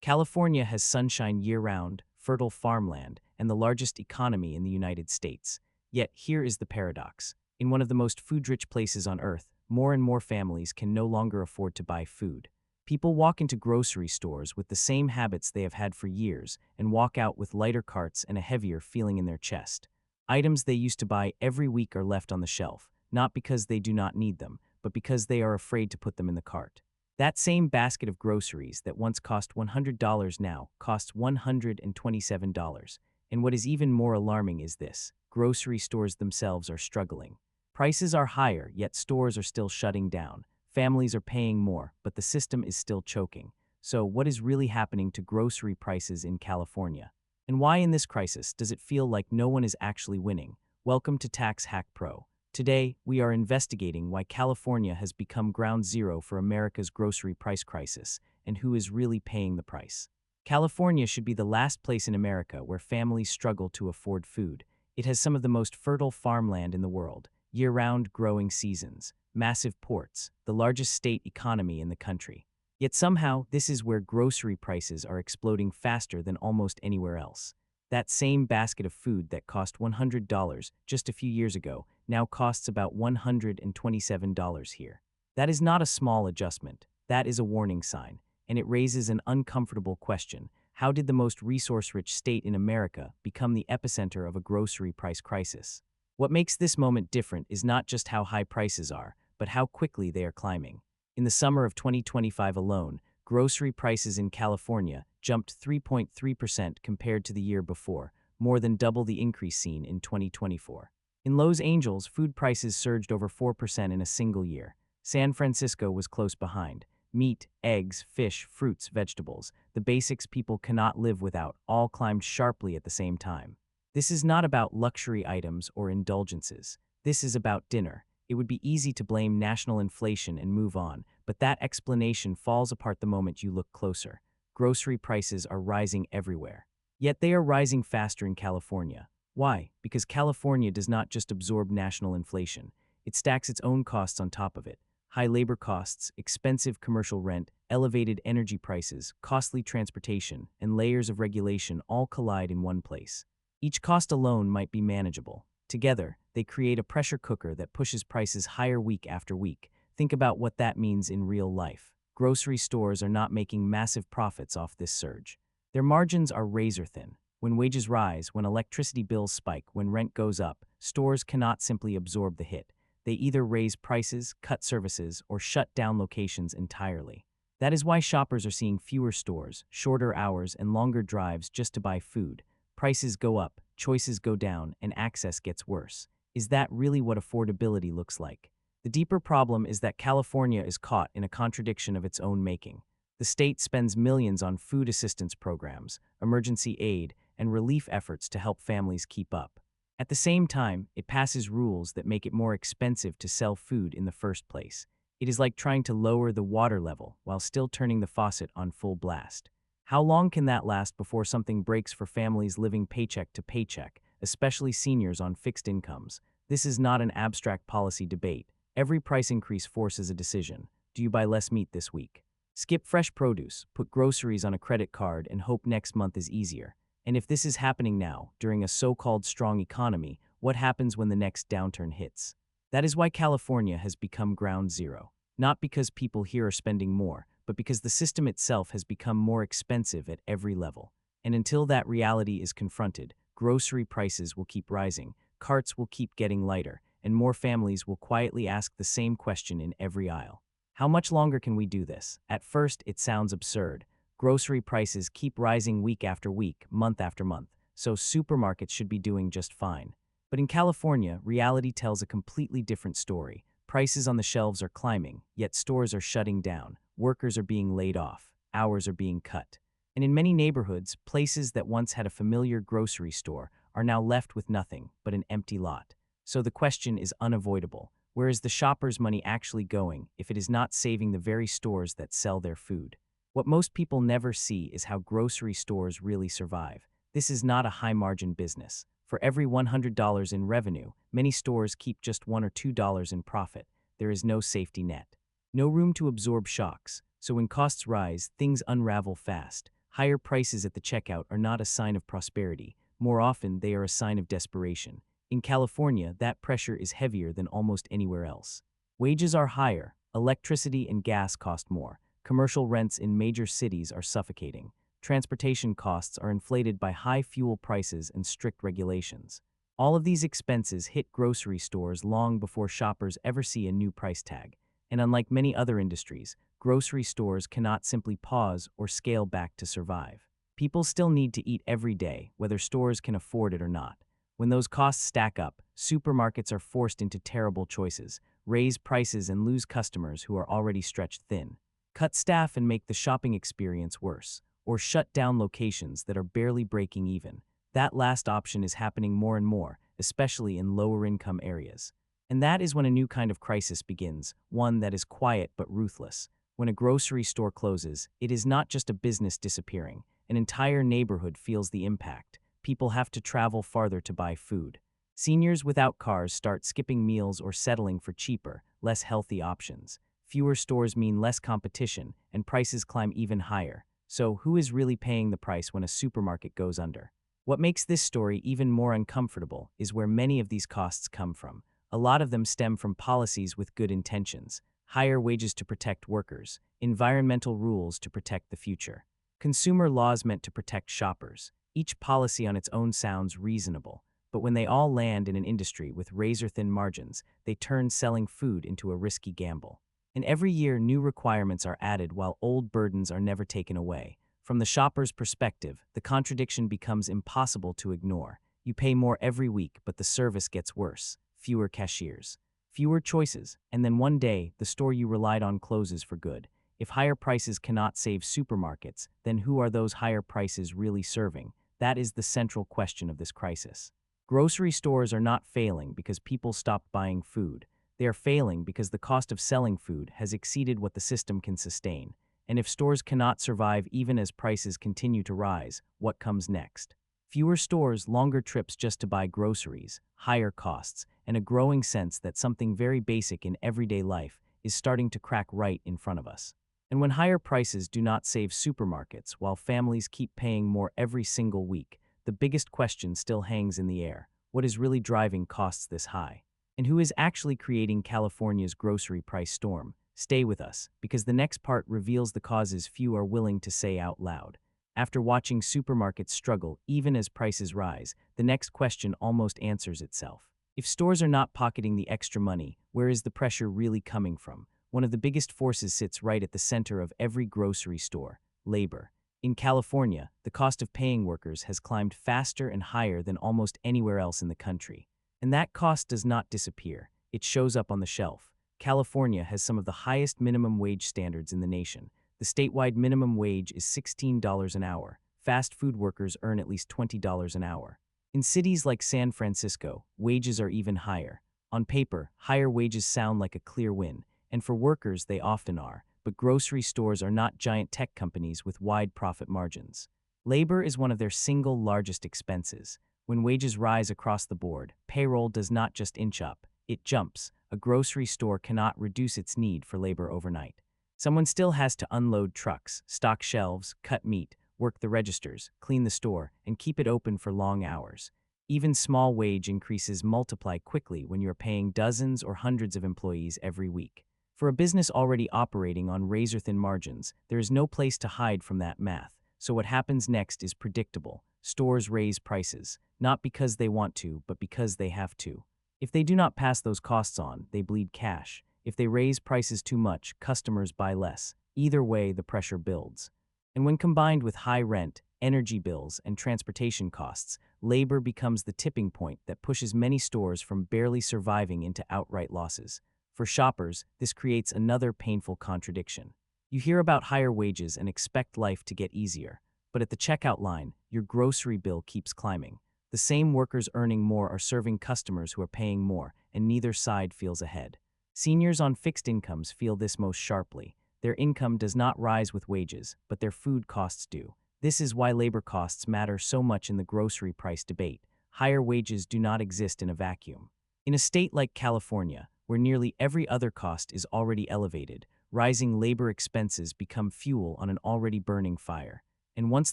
California has sunshine year-round, fertile farmland, and the largest economy in the United States. Yet here is the paradox. In one of the most food-rich places on Earth, more and more families can no longer afford to buy food. People walk into grocery stores with the same habits they have had for years and walk out with lighter carts and a heavier feeling in their chest. Items they used to buy every week are left on the shelf, not because they do not need them, but because they are afraid to put them in the cart. That same basket of groceries that once cost $100 now costs $127. And what is even more alarming is this: grocery stores themselves are struggling. Prices are higher, yet stores are still shutting down. Families are paying more, but the system is still choking. So what is really happening to grocery prices in California? And why in this crisis does it feel like no one is actually winning? Welcome to Tax Hack Pro. Today, we are investigating why California has become ground zero for America's grocery price crisis and who is really paying the price. California should be the last place in America where families struggle to afford food. It has some of the most fertile farmland in the world, year-round growing seasons, massive ports, the largest state economy in the country. Yet somehow, this is where grocery prices are exploding faster than almost anywhere else. That same basket of food that cost $100 just a few years ago now costs about $127 here. That is not a small adjustment. That is a warning sign, and it raises an uncomfortable question. How did the most resource-rich state in America become the epicenter of a grocery price crisis? What makes this moment different is not just how high prices are, but how quickly they are climbing. In the summer of 2025 alone, grocery prices in California jumped 3.3% compared to the year before, more than double the increase seen in 2024. In Los Angeles, food prices surged over 4% in a single year. San Francisco was close behind. Meat, eggs, fish, fruits, vegetables, the basics people cannot live without, all climbed sharply at the same time. This is not about luxury items or indulgences. This is about dinner. It would be easy to blame national inflation and move on, but that explanation falls apart the moment you look closer. Grocery prices are rising everywhere. Yet they are rising faster in California. Why? Because California does not just absorb national inflation. It stacks its own costs on top of it. High labor costs, expensive commercial rent, elevated energy prices, costly transportation, and layers of regulation all collide in one place. Each cost alone might be manageable. Together, they create a pressure cooker that pushes prices higher week after week. Think about what that means in real life. Grocery stores are not making massive profits off this surge. Their margins are razor thin. When wages rise, when electricity bills spike, when rent goes up, stores cannot simply absorb the hit. They either raise prices, cut services, or shut down locations entirely. That is why shoppers are seeing fewer stores, shorter hours, and longer drives just to buy food. Prices go up, choices go down, and access gets worse. Is that really what affordability looks like? The deeper problem is that California is caught in a contradiction of its own making. The state spends millions on food assistance programs, emergency aid, and relief efforts to help families keep up. At the same time, it passes rules that make it more expensive to sell food in the first place. It is like trying to lower the water level while still turning the faucet on full blast. How long can that last before something breaks for families living paycheck to paycheck, especially seniors on fixed incomes? This is not an abstract policy debate. Every price increase forces a decision. Do you buy less meat this week? Skip fresh produce, put groceries on a credit card, and hope next month is easier. And if this is happening now, during a so-called strong economy, what happens when the next downturn hits? That is why California has become ground zero. Not because people here are spending more, but because the system itself has become more expensive at every level. And until that reality is confronted, grocery prices will keep rising, carts will keep getting lighter, and more families will quietly ask the same question in every aisle. How much longer can we do this? At first, it sounds absurd. Grocery prices keep rising week after week, month after month, so supermarkets should be doing just fine. But in California, reality tells a completely different story. Prices on the shelves are climbing, yet stores are shutting down, workers are being laid off, hours are being cut. And in many neighborhoods, places that once had a familiar grocery store are now left with nothing but an empty lot. So the question is unavoidable. Where is the shopper's money actually going if it is not saving the very stores that sell their food? What most people never see is how grocery stores really survive. This is not a high-margin business. For every $100 in revenue, many stores keep just $1 or $2 in profit. There is no safety net. No room to absorb shocks. So when costs rise, things unravel fast. higher prices at the checkout are not a sign of prosperity. More often, they are a sign of desperation. In California, that pressure is heavier than almost anywhere else. Wages are higher, electricity and gas cost more, commercial rents in major cities are suffocating, transportation costs are inflated by high fuel prices and strict regulations. All of these expenses hit grocery stores long before shoppers ever see a new price tag. And unlike many other industries, grocery stores cannot simply pause or scale back to survive. People still need to eat every day, whether stores can afford it or not. When those costs stack up, supermarkets are forced into terrible choices: raise prices and lose customers who are already stretched thin, cut staff and make the shopping experience worse, or shut down locations that are barely breaking even. That last option is happening more and more, especially in lower-income areas. And that is when a new kind of crisis begins, one that is quiet but ruthless. When a grocery store closes, it is not just a business disappearing. An entire neighborhood feels the impact. People have to travel farther to buy food. Seniors without cars start skipping meals or settling for cheaper, less healthy options. Fewer stores mean less competition, and prices climb even higher. So, who is really paying the price when a supermarket goes under? What makes this story even more uncomfortable is where many of these costs come from. A lot of them stem from policies with good intentions: higher wages to protect workers, environmental rules to protect the future, consumer laws meant to protect shoppers. Each policy on its own sounds reasonable, but when they all land in an industry with razor-thin margins, they turn selling food into a risky gamble. And every year, new requirements are added while old burdens are never taken away. From the shopper's perspective, the contradiction becomes impossible to ignore. You pay more every week, but the service gets worse. Fewer cashiers, fewer choices, and then one day, the store you relied on closes for good. If higher prices cannot save supermarkets, then who are those higher prices really serving? That is the central question of this crisis. Grocery stores are not failing because people stopped buying food. They are failing because the cost of selling food has exceeded what the system can sustain. And if stores cannot survive even as prices continue to rise, what comes next? Fewer stores, longer trips just to buy groceries, higher costs, and a growing sense that something very basic in everyday life is starting to crack right in front of us. And when higher prices do not save supermarkets while families keep paying more every single week, the biggest question still hangs in the air: what is really driving costs this high? And who is actually creating California's grocery price storm? Stay with us, because the next part reveals the causes few are willing to say out loud. After watching supermarkets struggle even as prices rise, the next question almost answers itself. If stores are not pocketing the extra money, where is the pressure really coming from? One of the biggest forces sits right at the center of every grocery store: labor. In California, the cost of paying workers has climbed faster and higher than almost anywhere else in the country. And that cost does not disappear. It shows up on the shelf. California has some of the highest minimum wage standards in the nation. The statewide minimum wage is $16 an hour. Fast food workers earn at least $20 an hour. In cities like San Francisco, wages are even higher. On paper, higher wages sound like a clear win, and for workers they often are, but grocery stores are not giant tech companies with wide profit margins. Labor is one of their single largest expenses. When wages rise across the board, payroll does not just inch up, it jumps. A grocery store cannot reduce its need for labor overnight. Someone still has to unload trucks, stock shelves, cut meat, work the registers, clean the store, and keep it open for long hours. Even small wage increases multiply quickly when you're paying dozens or hundreds of employees every week. For a business already operating on razor-thin margins, there is no place to hide from that math. So what happens next is predictable. Stores raise prices, not because they want to, but because they have to. If they do not pass those costs on, they bleed cash. If they raise prices too much, customers buy less. Either way, the pressure builds. And when combined with high rent, energy bills, and transportation costs, labor becomes the tipping point that pushes many stores from barely surviving into outright losses. For shoppers, this creates another painful contradiction. You hear about higher wages and expect life to get easier, but at the checkout line, your grocery bill keeps climbing. The same workers earning more are serving customers who are paying more, and neither side feels ahead. Seniors on fixed incomes feel this most sharply. Their income does not rise with wages, but their food costs do. This is why labor costs matter so much in the grocery price debate. Higher wages do not exist in a vacuum. In a state like California, where nearly every other cost is already elevated, rising labor expenses become fuel on an already burning fire. and once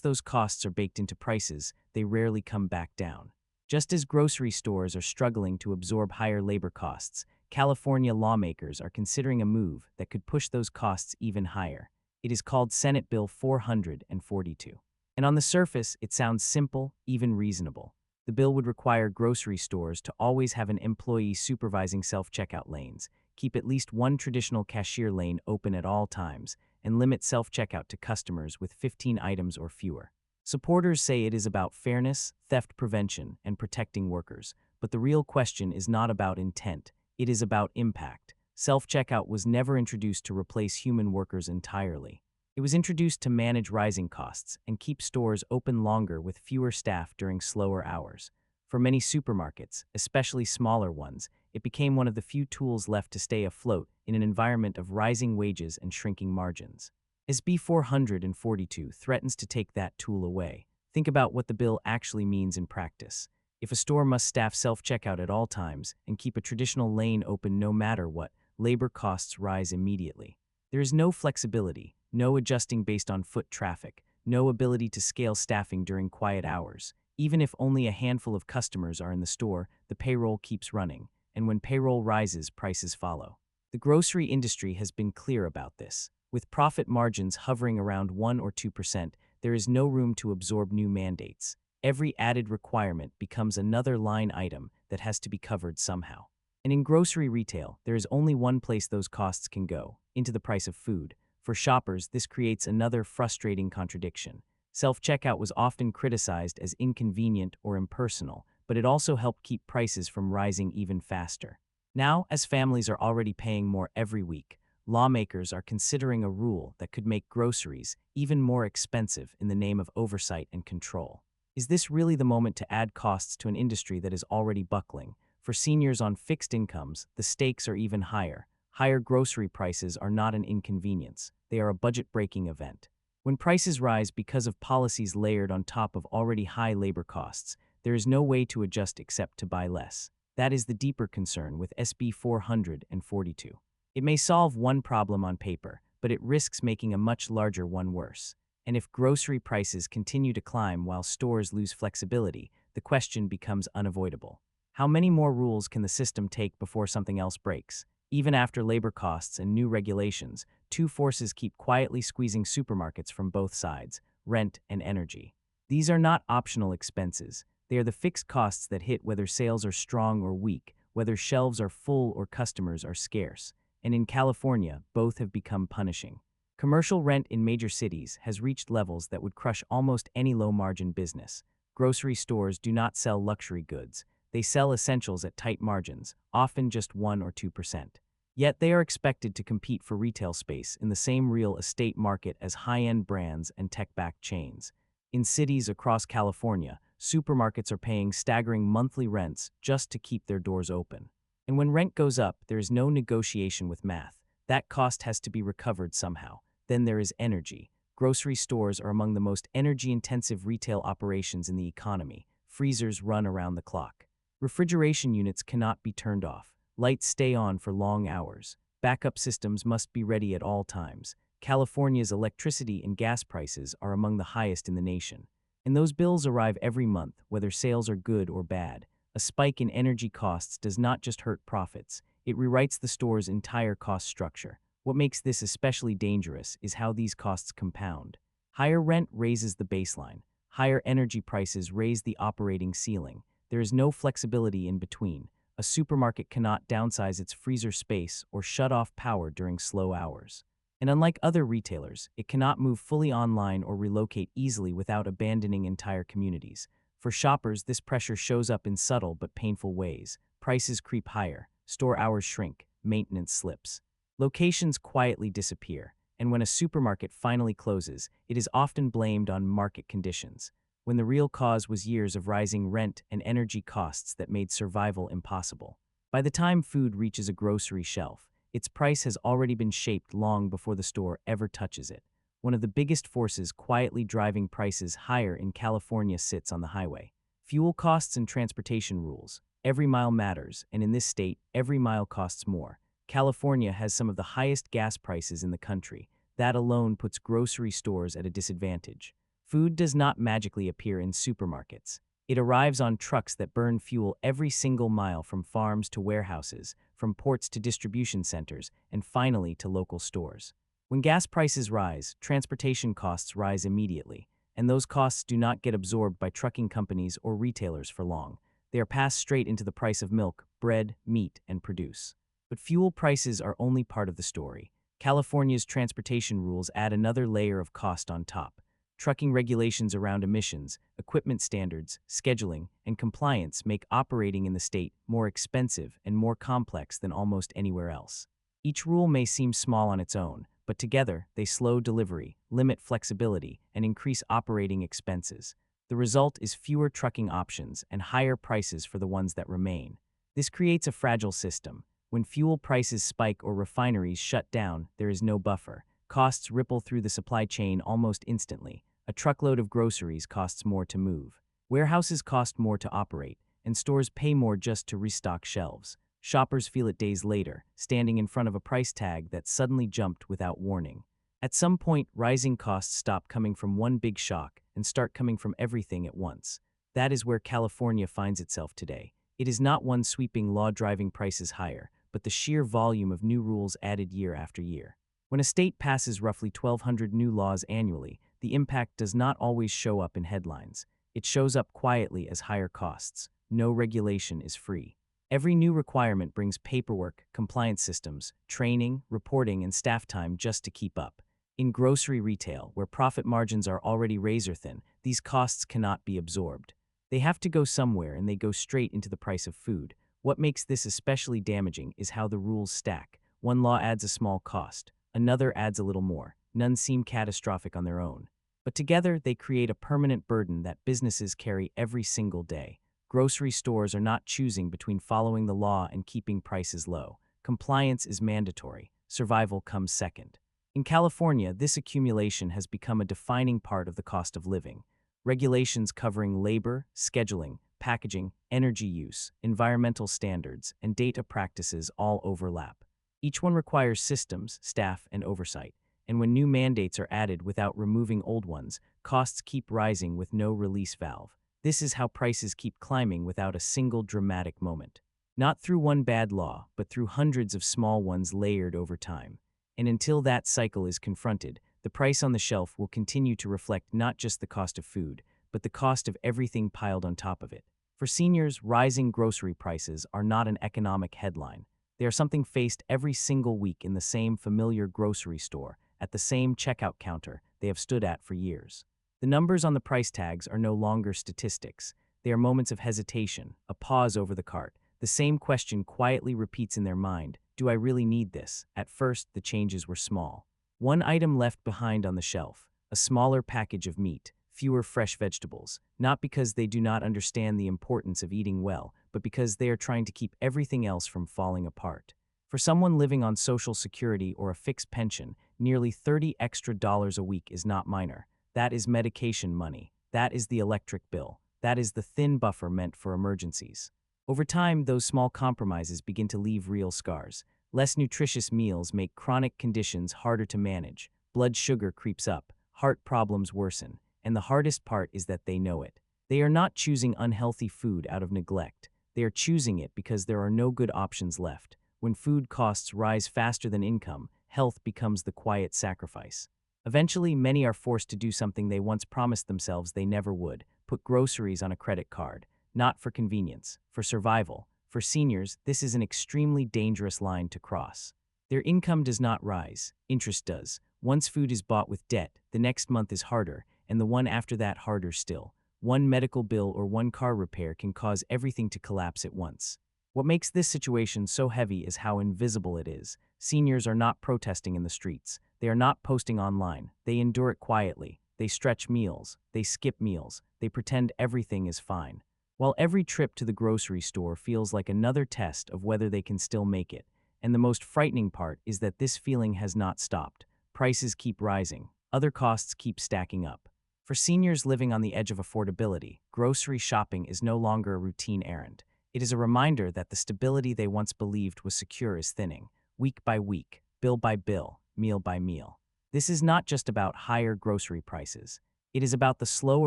those costs are baked into prices, they rarely come back down. Just as grocery stores are struggling to absorb higher labor costs, California lawmakers are considering a move that could push those costs even higher. It is called Senate Bill 442. And on the surface, it sounds simple, even reasonable. The bill would require grocery stores to always have an employee supervising self-checkout lanes, keep at least one traditional cashier lane open at all times, and limit self-checkout to customers with 15 items or fewer. Supporters say it is about fairness, theft prevention, and protecting workers, but the real question is not about intent, it is about impact. Self-checkout was never introduced to replace human workers entirely. It was introduced to manage rising costs and keep stores open longer with fewer staff during slower hours. For many supermarkets, especially smaller ones, it became one of the few tools left to stay afloat in an environment of rising wages and shrinking margins. SB 442 threatens to take that tool away. Think about what the bill actually means in practice. If a store must staff self-checkout at all times and keep a traditional lane open no matter what, labor costs rise immediately. There is no flexibility, no adjusting based on foot traffic, no ability to scale staffing during quiet hours. Even if only a handful of customers are in the store, the payroll keeps running, and when payroll rises, prices follow. The grocery industry has been clear about this. With profit margins hovering around 1 or 2%, there is no room to absorb new mandates. Every added requirement becomes another line item that has to be covered somehow. And in grocery retail, there is only one place those costs can go, into the price of food. For shoppers, this creates another frustrating contradiction. Self-checkout was often criticized as inconvenient or impersonal, but it also helped keep prices from rising even faster. Now, as families are already paying more every week, lawmakers are considering a rule that could make groceries even more expensive in the name of oversight and control. Is this really the moment to add costs to an industry that is already buckling? For seniors on fixed incomes, the stakes are even higher. Higher grocery prices are not an inconvenience, they are a budget-breaking event. When prices rise because of policies layered on top of already high labor costs, there is no way to adjust except to buy less. That is the deeper concern with SB 442. It may solve one problem on paper, but it risks making a much larger one worse. And if grocery prices continue to climb while stores lose flexibility, the question becomes unavoidable. How many more rules can the system take before something else breaks? Even after labor costs and new regulations, two forces keep quietly squeezing supermarkets from both sides: rent and energy. These are not optional expenses. They are the fixed costs that hit whether sales are strong or weak, whether shelves are full or customers are scarce. And in California, both have become punishing. Commercial rent in major cities has reached levels that would crush almost any low-margin business. Grocery stores do not sell luxury goods. They sell essentials at tight margins, often just 1 or 2%. Yet they are expected to compete for retail space in the same real estate market as high-end brands and tech-backed chains. In cities across California, supermarkets are paying staggering monthly rents just to keep their doors open. And when rent goes up, there is no negotiation with math. That cost has to be recovered somehow. Then there is energy. Grocery stores are among the most energy-intensive retail operations in the economy. Freezers run around the clock. Refrigeration units cannot be turned off. Lights stay on for long hours. Backup systems must be ready at all times. California's electricity and gas prices are among the highest in the nation. And those bills arrive every month, whether sales are good or bad. A spike in energy costs does not just hurt profits, it rewrites the store's entire cost structure. What makes this especially dangerous is how these costs compound. Higher rent raises the baseline. Higher energy prices raise the operating ceiling. There is no flexibility in between. A supermarket cannot downsize its freezer space or shut off power during slow hours. And unlike other retailers, it cannot move fully online or relocate easily without abandoning entire communities. For shoppers, this pressure shows up in subtle but painful ways. Prices creep higher, store hours shrink, maintenance slips. Locations quietly disappear, and when a supermarket finally closes, it is often blamed on market conditions, when the real cause was years of rising rent and energy costs that made survival impossible. By the time food reaches a grocery shelf, its price has already been shaped long before the store ever touches it. One of the biggest forces quietly driving prices higher in California sits on the highway. Fuel costs and transportation rules. Every mile matters, and in this state, every mile costs more. California has some of the highest gas prices in the country. That alone puts grocery stores at a disadvantage. Food does not magically appear in supermarkets. It arrives on trucks that burn fuel every single mile from farms to warehouses, from ports to distribution centers, and finally to local stores. When gas prices rise, transportation costs rise immediately, and those costs do not get absorbed by trucking companies or retailers for long. They are passed straight into the price of milk, bread, meat, and produce. But fuel prices are only part of the story. California's transportation rules add another layer of cost on top. Trucking regulations around emissions, equipment standards, scheduling, and compliance make operating in the state more expensive and more complex than almost anywhere else. Each rule may seem small on its own, but together they slow delivery, limit flexibility, and increase operating expenses. The result is fewer trucking options and higher prices for the ones that remain. This creates a fragile system. When fuel prices spike or refineries shut down, there is no buffer. Costs ripple through the supply chain almost instantly. A truckload of groceries costs more to move. Warehouses cost more to operate, and stores pay more just to restock shelves. Shoppers feel it days later, standing in front of a price tag that suddenly jumped without warning. At some point, rising costs stop coming from one big shock and start coming from everything at once. That is where California finds itself today. It is not one sweeping law driving prices higher, but the sheer volume of new rules added year after year. When a state passes roughly 1,200 new laws annually, the impact does not always show up in headlines. It shows up quietly as higher costs. No regulation is free. Every new requirement brings paperwork, compliance systems, training, reporting, and staff time just to keep up. In grocery retail, where profit margins are already razor-thin, these costs cannot be absorbed. They have to go somewhere, and they go straight into the price of food. What makes this especially damaging is how the rules stack. One law adds a small cost. Another adds a little more. None seem catastrophic on their own. But together, they create a permanent burden that businesses carry every single day. Grocery stores are not choosing between following the law and keeping prices low. Compliance is mandatory. Survival comes second. In California, this accumulation has become a defining part of the cost of living. Regulations covering labor, scheduling, packaging, energy use, environmental standards, and data practices all overlap. Each one requires systems, staff, and oversight. And when new mandates are added without removing old ones, costs keep rising with no release valve. This is how prices keep climbing without a single dramatic moment. Not through one bad law, but through hundreds of small ones layered over time. And until that cycle is confronted, the price on the shelf will continue to reflect not just the cost of food, but the cost of everything piled on top of it. For seniors, rising grocery prices are not an economic headline. They are something faced every single week in the same familiar grocery store, at the same checkout counter they have stood at for years. The numbers on the price tags are no longer statistics. They are moments of hesitation, a pause over the cart. The same question quietly repeats in their mind: do I really need this? At first, the changes were small. One item left behind on the shelf, a smaller package of meat, fewer fresh vegetables, not because they do not understand the importance of eating well, but because they are trying to keep everything else from falling apart. For someone living on Social Security or a fixed pension, nearly $30 extra a week is not minor. That is medication money. That is the electric bill. That is the thin buffer meant for emergencies. Over time, those small compromises begin to leave real scars. Less nutritious meals make chronic conditions harder to manage. Blood sugar creeps up, heart problems worsen, and the hardest part is that they know it. They are not choosing unhealthy food out of neglect. They are choosing it because there are no good options left. When food costs rise faster than income, health becomes the quiet sacrifice. Eventually, many are forced to do something they once promised themselves they never would: put groceries on a credit card. Not for convenience, for survival. For seniors, this is an extremely dangerous line to cross. Their income does not rise, interest does. Once food is bought with debt, the next month is harder, and the one after that harder still. One medical bill or one car repair can cause everything to collapse at once. What makes this situation so heavy is how invisible it is. Seniors are not protesting in the streets. They are not posting online. They endure it quietly. They stretch meals. They skip meals. They pretend everything is fine. While every trip to the grocery store feels like another test of whether they can still make it. And the most frightening part is that this feeling has not stopped. Prices keep rising. Other costs keep stacking up. For seniors living on the edge of affordability, grocery shopping is no longer a routine errand. It is a reminder that the stability they once believed was secure is thinning, week by week, bill by bill, meal by meal. This is not just about higher grocery prices. It is about the slow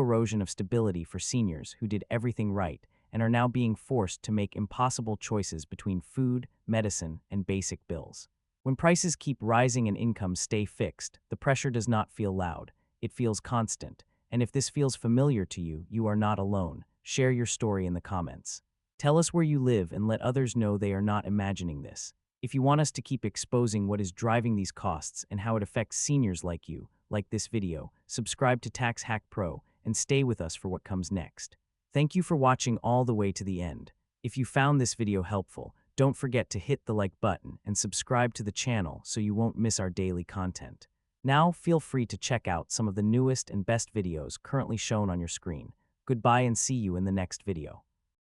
erosion of stability for seniors who did everything right and are now being forced to make impossible choices between food, medicine, and basic bills. When prices keep rising and incomes stay fixed, the pressure does not feel loud. It feels constant. And if this feels familiar to you, you are not alone. Share your story in the comments. Tell us where you live and let others know they are not imagining this. If you want us to keep exposing what is driving these costs and how it affects seniors like you, like this video, subscribe to Tax Hack Pro and stay with us for what comes next. Thank you for watching all the way to the end. If you found this video helpful, don't forget to hit the like button and subscribe to the channel so you won't miss our daily content. Now, feel free to check out some of the newest and best videos currently shown on your screen. Goodbye and see you in the next video.